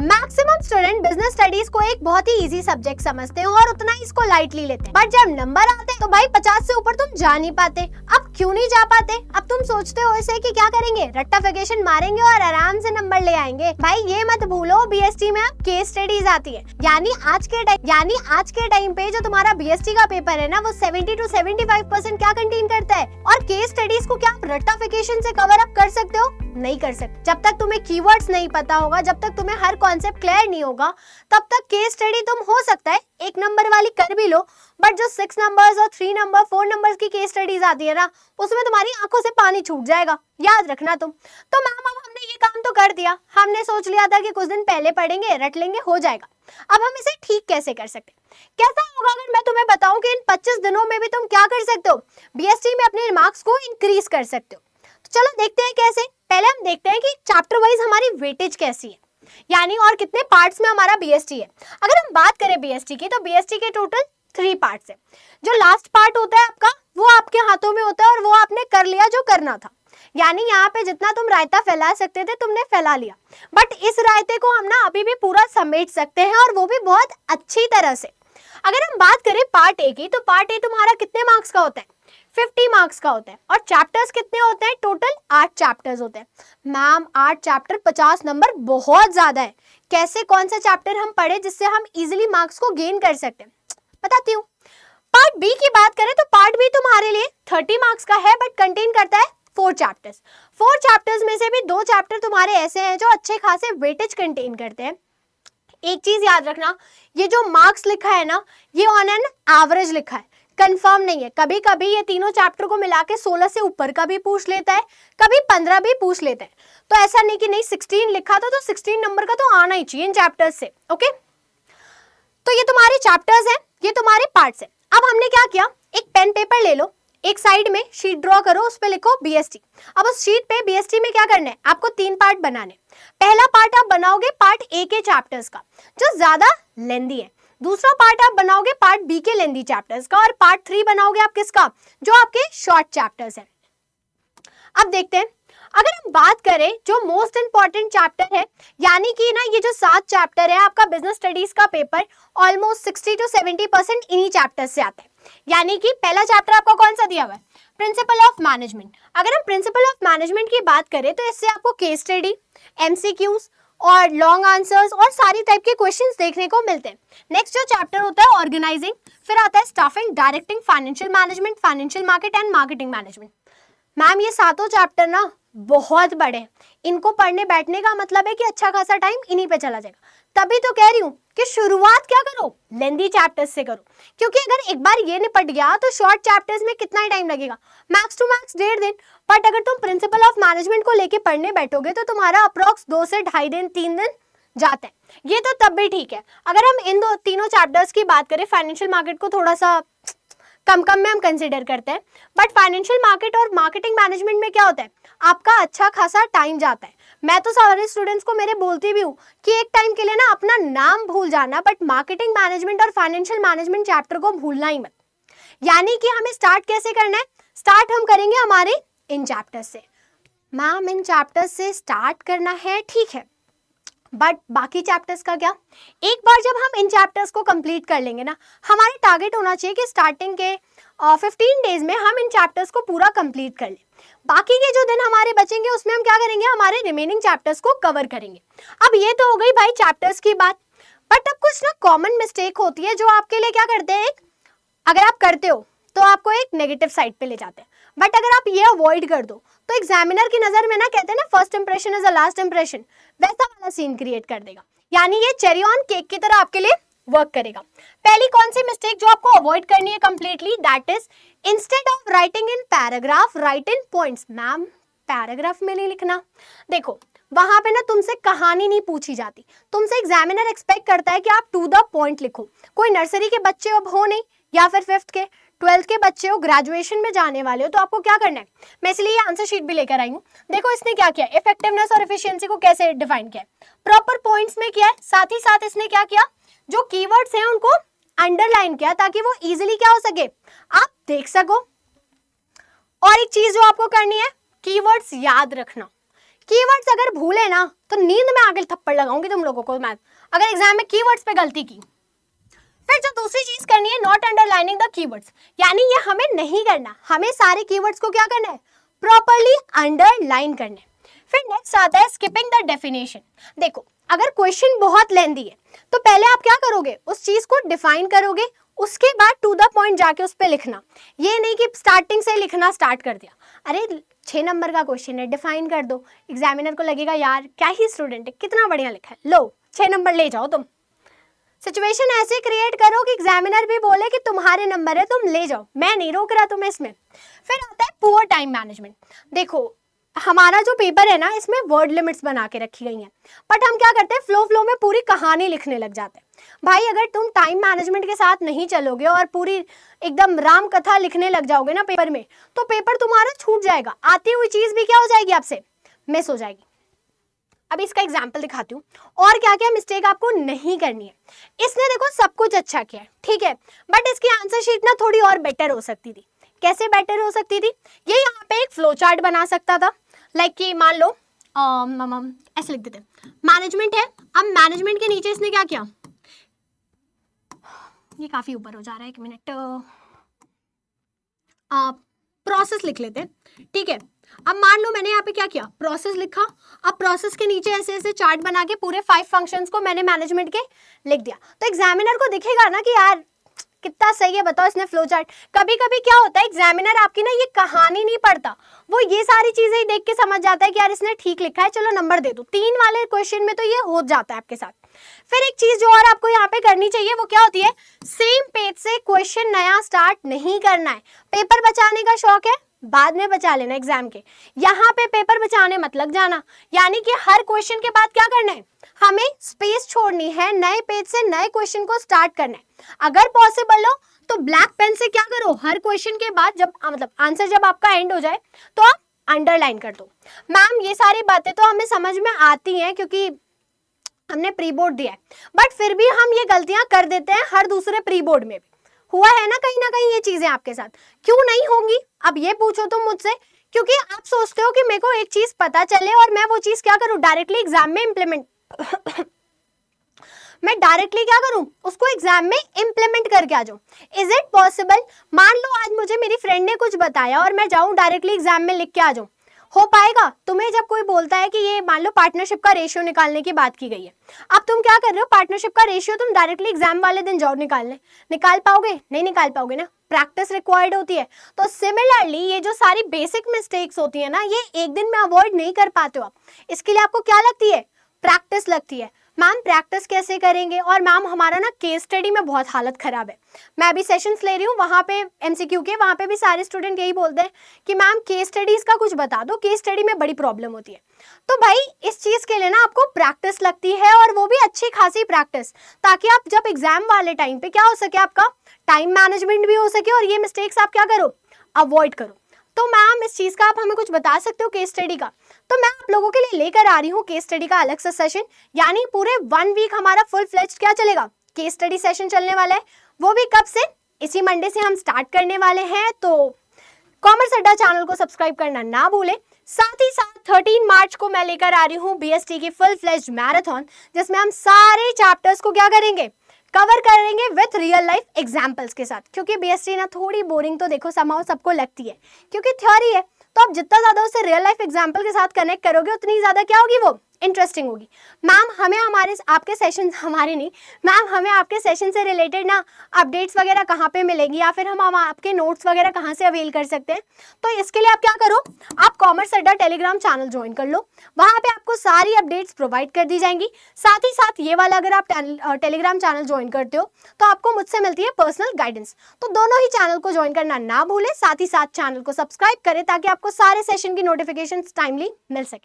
Maximum student business studies को एक बहुत ही इजी सब्जेक्ट समझते हैं और उतना ही इसको लाइटली लेते हैं, बट जब नंबर आते हैं तो भाई 50 से ऊपर तुम जा नहीं पाते। अब क्यों नहीं जा पाते? अब तुम सोचते हो ऐसे कि क्या करेंगे, रट्टाफिकेशन मारेंगे और आराम से नंबर ले आएंगे। भाई ये मत भूलो, बीएसटी में अब केस स्टडीज आती है, यानी आज के टाइम पे जो तुम्हारा बीएसटी का पेपर है ना, वो 70 to 75% क्या कंटेन करता है। और केस स्टडीज को क्या आप रट्टाफिकेशन से कवर अप कर सकते हो? नहीं कर सकते। जब तक तुम्हें कीवर्ड्स नहीं पता होगा, जब तक तुम्हें हर कॉन्सेप्ट क्लियर नहीं होगा, तब तक केस स्टडी तुम हो सकता है एक नंबर वाली कर भी लो, बट जो 6 नंबर्स और 3 नंबर 4 नंबर्स की केस स्टडीज आती है ना, उसमें तुम्हारी आंखों से पानी छूट जाएगा, याद रखना तुम। तो मैम अब हमने ये काम तो कर दिया, हमने सोच लिया था कि कुछ दिन पहले पढ़ेंगे, रट लेंगे, हो जाएगा। अब हम इसे ठीक कैसे कर सकते? कैसा होगा अगर मैं तुम्हें बताऊं कि इन 25 दिनों में भी तुम क्या कर सकते हो, बीएसटी में अपने मार्क्स को इंक्रीज कर सकते हो। तो चलो देखते हैं कैसे। पहले हम देखते हैं कि चैप्टर वाइज हमारी वेटेज कैसी है, यानी और कितने पार्ट्स में हमारा बीएसटी है। अगर हम बात करें बीएसटी की, तो बीएसटी के टोटल 3 पार्ट्स है। जो लास्ट पार्ट होता है आपका, वो आपके हाथों में होता है और वो आपने कर लिया जो करना था, यानी यहाँ पे जितना तुम रायता फैला सकते थे तुमने फैला लिया। बट इस रायते को हम ना अभी भी पूरा समेट सकते हैं, और वो भी बहुत अच्छी तरह से। अगर हम बात करें पार्ट ए की, तो पार्ट ए तुम्हारा कितने मार्क्स का होता है? 50 मार्क्स का होता है। और चैप्टर्स कितने होते हैं? टोटल 8 चैप्टर्स होते हैं। मैम 8 चैप्टर 50 नंबर बहुत ज्यादा है। कैसे, कौन सा चैप्टर हम पढ़े जिससे हम इजीली मार्क्स को गेन कर सकते हैं? बताती हूँ। पार्ट बी की बात करें तो पार्ट बी तुम्हारे लिए 30 मार्क्स का है, बट कंटेन करता है 4 चैप्टर्स। 4 चैप्टर्स में से भी 2 चैप्टर तुम्हारे ऐसे हैं जो अच्छे खासे वेटेज कंटेन करते हैं। एक चीज याद रखना, ये जो मार्क्स लिखा है ना, ये ऑन एन एवरेज लिखा है, कंफर्म नहीं है। कभी कभी ये तीनों चैप्टर को मिला के 16 से ऊपर का भी पूछ लेता है, कभी 15 भी पूछ लेता है। तो ऐसा नहीं कि नहीं 16 लिखा था तो 16 नंबर का तो आना ही चाहिए इन चैप्टर्स से। ओके, तो ये तुम्हारे चैप्टर्स हैं, ये तुम्हारे पार्ट्स हैं। अब हमने क्या किया, एक पेन पेपर ले लो, एक साइड में शीट ड्रॉ करो, उस पे लिखो बीएसटी। अब उस शीट पे बीएसटी में क्या करना है, आपको 3 पार्ट बनाने। पहला पार्ट आप बनाओगे पार्ट ए के चैप्टर्स का, जो ज्यादा लेंदी है। दूसरा पार्ट आप बनाओगे पार्ट बी के लेंदी चैप्टर्स का, और पार्ट 3 बनाओगे आप किसका, जो आपके शॉर्ट चैप्टर्स हैं। अब देखते हैं, अगर हम बात करें जो मोस्ट इंपॉर्टेंट चैप्टर है, यानी कि ना ये जो 7 चैप्टर है आपका बिजनेस स्टडीज का पेपर, ऑलमोस्ट 60 to 70% इन्हीं चैप्टर से आता है। यानी कि पहला चैप्टर आपको कौन सा दिया हुआ है, प्रिंसिपल ऑफ मैनेजमेंट। अगर हम प्रिंसिपल ऑफ मैनेजमेंट की बात करें तो इससे आपको केस स्टडी, एमसीक्यूज और लॉन्ग आंसर्स और सारी टाइप के क्वेश्चंस देखने को मिलते हैं। नेक्स्ट जो चैप्टर होता है ऑर्गेनाइजिंग, फिर आता है staffing, directing, financial management, financial market and marketing management. Ma'am ये 7 चैप्टर ना बहुत बड़े हैं, इनको पढ़ने बैठने का मतलब है कि अच्छा खासा टाइम इन्हीं पे चला जाएगा। तभी तो कह रही हूँ कि शुरुआत क्या करो, लेंदी चैप्टर्स से करो, क्योंकि अगर एक बार ये निपट गया तो शॉर्ट चैप्टर्स में कितना टाइम लगेगा, मैक्स टू मैक्स 1.5 दिन। बट अगर तुम प्रिंसिपल ऑफ मैनेजमेंट को लेके पढ़ने बैठोगे तो तुम्हारा अप्रोक्स 2 से 2.5 दिन 3 दिन जाता है। ये तो तब भी ठीक है। अगर हम इन तीनों चैप्टर्स की बात करें, फाइनेंशियल मार्केट को थोड़ा सा कम में हम कंसिडर करते हैं, बट फाइनेंशियल मार्केट और मार्केटिंग मैनेजमेंट में क्या होता है, आपका अच्छा खासा टाइम जाता है। मैं तो सारे स्टूडेंट्स को मेरे बोलती भी हूँ कि एक टाइम के लिए ना अपना नाम भूल जाना, बट मार्केटिंग मैनेजमेंट और फाइनेंशियल मैनेजमेंट चैप्टर को भूलना ही मत। यानी कि हमें स्टार्ट कैसे करना है, स्टार्ट हम करेंगे हमारे इन चैप्टर्स से। मैम इन चैप्टर्स से स्टार्ट करना है, ठीक है, बट बाकी चैप्टर्स का क्या? एक बार जब हम इन चैप्टर्स को कंप्लीट कर लेंगे ना, हमारे टारगेट होना चाहिए कि स्टार्टिंग के 15 डेज में हम इन चैप्टर्स को पूरा कंप्लीट कर लें। बाकी के जो दिन हमारे बचेंगे उसमें हम क्या करेंगे, हमारे रिमेनिंग चैप्टर्स को कवर करेंगे। अब ये तो हो गई भाई चैप्टर्स की बात, बट अब कुछ ना कॉमन मिस्टेक होती है जो आपके लिए क्या करते हैं, अगर आप करते हो तो आपको एक नेगेटिव साइड पे ले जाते हैं, बट अगर आप ये अवॉइड कर दो तो एग्जामिनर की नजर में ना, कहते हैं ना first impression is the last impression, वैसा वाला सीन क्रिएट कर देगा। यानी ये चेरी ऑन केक की तरह आपके लिए वर्क करेगा। पहली कौन सी मिस्टेक जो आपको अवॉइड करनी है completely, that is instead of writing in paragraph right in points. Ma'am paragraph में नहीं लिखना, देखो वहां पे ना तुमसे कहानी नहीं पूछी जाती, तुमसे एग्जामिनर एक्सपेक्ट करता है कि आप टू द पॉइंट लिखो। कोई नर्सरी के बच्चे अब हो नहीं, या फिर 5th के 12th के बच्चे हो, ग्रेजुएशन में जाने वाले हो, तो आपको क्या करना है, मैं इसलिए आंसर शीट भी लेकर आई हूँ। देखो इसने क्या किया, इफेक्टिवनेस और एफिशिएंसी को कैसे डिफाइन किया है, प्रॉपर पॉइंट्स में किया है, साथ ही साथ इसने क्या किया, जो कीवर्ड्स हैं उनको अंडरलाइन किया ताकि वो इजीली क्या हो सके, आप देख सको। और एक चीज जो आपको करनी है, कीवर्ड्स याद रखना। कीवर्ड्स अगर भूले ना तो नींद में आगे थप्पड़ लगाऊंगी तुम लोगों को मैथ, अगर एग्जाम में कीवर्ड्स पे गलती की। फिर जो दूसरी चीज करनी है, नॉट अंडरलाइनिंग द कीवर्ड्स, यानी ये हमें नहीं करना, हमें सारे कीवर्ड्स को क्या करना है, प्रॉपर्ली अंडरलाइन करना है। फिर नेक्स्ट आता है स्किपिंग द डेफिनेशन। देखो अगर क्वेश्चन बहुत लेंथी है तो पहले आप क्या करोगे, उस चीज को डिफाइन करोगे, उसके बाद टू द पॉइंट जाके उस पे लिखना। ये नहीं कि स्टार्टिंग से लिखना स्टार्ट कर दिया, अरे 6 नंबर का क्वेश्चन है, डिफाइन कर दो, एग्जामिनर को लगेगा यार क्या ही स्टूडेंट है, कितना बढ़िया लिखा है, लो 6 नंबर ले जाओ तुम। सिचुएशन ऐसे क्रिएट करो कि एग्जामिनर भी बोले कि तुम्हारे नंबर है, तुम ले जाओ, मैं नहीं रोक रहा तुम्हें इसमें। फिर आता है पुअर टाइम मैनेजमेंट। देखो हमारा जो पेपर है ना, इसमें वर्ड लिमिट्स बना के रखी गई हैं, बट हम क्या करते हैं, फ्लो में पूरी कहानी लिखने लग जाते हैं। भाई अगर तुम टाइम मैनेजमेंट के साथ नहीं चलोगे और पूरी एकदम राम कथा लिखने लग जाओगे ना पेपर में, तो पेपर तुम्हारा छूट जाएगा, आती हुई चीज भी क्या हो जाएगी, आपसे मिस हो जाएगी। अब इसका एग्जाम्पल दिखाती हूँ और क्या क्या मिस्टेक आपको नहीं करनी है। इसने देखो सब कुछ अच्छा किया है, ठीक है, बट इसकी आंसर शीट ना थोड़ी और बेटर हो सकती थी। कैसे बेटर हो सकती थी, ये यहाँ पे एक फ्लो चार्ट बना सकता था, लाइक कि मान लो ऐसे लिख देते, मैनेजमेंट है, अब मैनेजमेंट के नीचे इसने क्या किया, ये काफी ऊपर हो जा रहा है, 1 मिनट, प्रोसेस लिख लेते हैं, ठीक है। अब मान लो मैंने यहाँ पे क्या किया, प्रोसेस लिखा, अब प्रोसेस के नीचे ऐसे ऐसे चार्ट बना के पूरे 5 फंक्शंस को मैंने मैनेजमेंट के लिख दिया, तो एग्जामिनर को दिखेगा ना कि यार कितना सही है, बताओ इसने फ्लो चार्ट। कभी कभी क्या होता है, एग्जामिनर आपकी ना ये कहानी नहीं पढ़ता, वो ये सारी चीजें ही देख के समझ जाता है कि यार इसने ठीक लिखा है, चलो नंबर दे दो। 3 वाले क्वेश्चन में तो ये हो जाता है आपके साथ। फिर एक चीज जो और आपको यहाँ पे करनी चाहिए, वो क्या होती है, सेम पेज से क्वेश्चन नया स्टार्ट नहीं करना है। पेपर बचाने का शौक है, बाद में बचा लेना एग्जाम के, यहाँ पे पेपर बचाने मत लग जाना, यानी कि हर क्वेश्चन के बाद क्या करना है, हमें स्पेस छोड़नी है, नए पेज से नए क्वेश्चन को स्टार्ट करना है। अगर पॉसिबल हो तो ब्लैक पेन से क्या करो, हर क्वेश्चन के बाद जब मतलब आंसर जब आपका एंड हो जाए तो आप अंडरलाइन कर दो। मैम ये सारी बातें तो हमें समझ में आती हैं क्योंकि हमने प्री बोर्ड दिया है, बट फिर भी हम ये गलतियां कर देते हैं हर दूसरे प्री बोर्ड में भी। हुआ है ना कहीं ये चीजें आपके साथ, क्यों नहीं होंगी, अब ये पूछो तुम मुझसे, क्योंकि आप सोचते हो कि मेरे को एक चीज पता चले और मैं वो चीज क्या करूं, डायरेक्टली एग्जाम में इम्प्लीमेंट मैं डायरेक्टली क्या करूं, उसको एग्जाम में इम्प्लीमेंट करके आ जाऊं। इज इट पॉसिबल, मान लो आज मुझे मेरी फ्रेंड ने कुछ बताया और मैं जाऊं डायरेक्टली एग्जाम में लिख के आ जाऊं, हो पाएगा? तुम्हें जब कोई बोलता है कि ये मान लो पार्टनरशिप का रेशियो निकालने की बात की गई है, अब तुम क्या कर रहे हो, पार्टनरशिप का रेशियो तुम डायरेक्टली एग्जाम वाले दिन जाओ निकालने, निकाल पाओगे? नहीं निकाल पाओगे ना, प्रैक्टिस रिक्वायर्ड होती है। तो सिमिलरली ये जो सारी बेसिक मिस्टेक्स होती है ना, ये एक दिन में अवॉइड नहीं कर पाते हो आप, इसके लिए आपको क्या लगती है, प्रैक्टिस लगती है। मैम प्रैक्टिस कैसे करेंगे, और मैम हमारा ना केस स्टडी में बहुत हालत खराब है, मैं अभी सेशंस ले रही हूँ वहाँ पे एमसीक्यू के, वहाँ पे भी सारे स्टूडेंट यही बोलते हैं कि मैम केस स्टडीज का कुछ बता दो, केस स्टडी में बड़ी प्रॉब्लम होती है। तो भाई इस चीज के लिए ना आपको प्रैक्टिस लगती है, और वो भी अच्छी खासी प्रैक्टिस, ताकि आप जब एग्जाम वाले टाइम पे क्या हो सके, आपका टाइम मैनेजमेंट भी हो सके और ये मिस्टेक्स आप क्या करो, अवॉइड करो। तो मैम इस चीज का आप हमें कुछ बता सकते हो केस स्टडी का? तो मैं आप लोगों के लिए लेकर आ रही हूँ केस स्टडी का अलग सा सेशन, यानी पूरे 1 वीक हमारा फुल फ्लेज्ड क्या चलेगा, केस स्टडी सेशन चलने वाला है। वो भी कब से, इसी मंडे से हम स्टार्ट करने वाले हैं। तो कॉमर्स अड्डा चैनल को सब्सक्राइब करना ना भूलें। साथ ही साथ 13 मार्च को मैं लेकर आ रही हूँ बीएसटी की फुल फ्लेज्ड मैराथन, जिसमें हम सारे चैप्टर्स को क्या करेंगे, कवर करेंगे विथ रियल लाइफ एग्जाम्पल्स के साथ, क्योंकि बीएसटी ना थोड़ी बोरिंग तो देखो समाओ सबको लगती है, क्योंकि थ्योरी है, तो आप जितना ज्यादा उसे रियल लाइफ एग्जाम्पल के साथ कनेक्ट करोगे उतनी ज्यादा क्या होगी, वो इंटरेस्टिंग होगी। मैम हमें हमारे आपके सेशन, हमारे नहीं मैम, हमें आपके सेशन से रिलेटेड ना अपडेट्स वगैरह कहाँ पे मिलेगी, या फिर हम आपके नोट्स वगैरह कहाँ से अवेल कर सकते हैं? तो इसके लिए आप क्या करो, आप कॉमर्स अड्डा टेलीग्राम चैनल ज्वाइन कर लो, वहाँ पे आपको सारी अपडेट्स प्रोवाइड कर दी जाएंगी। साथ ही साथ ये वाला अगर आप टेलीग्राम चैनल ज्वाइन करते हो तो आपको मुझसे मिलती है पर्सनल गाइडेंस। तो दोनों ही चैनल को ज्वाइन करना ना भूलें, साथ ही साथ चैनल को सब्सक्राइब करें ताकि आपको सारे सेशन की नोटिफिकेशन टाइमली मिल सके।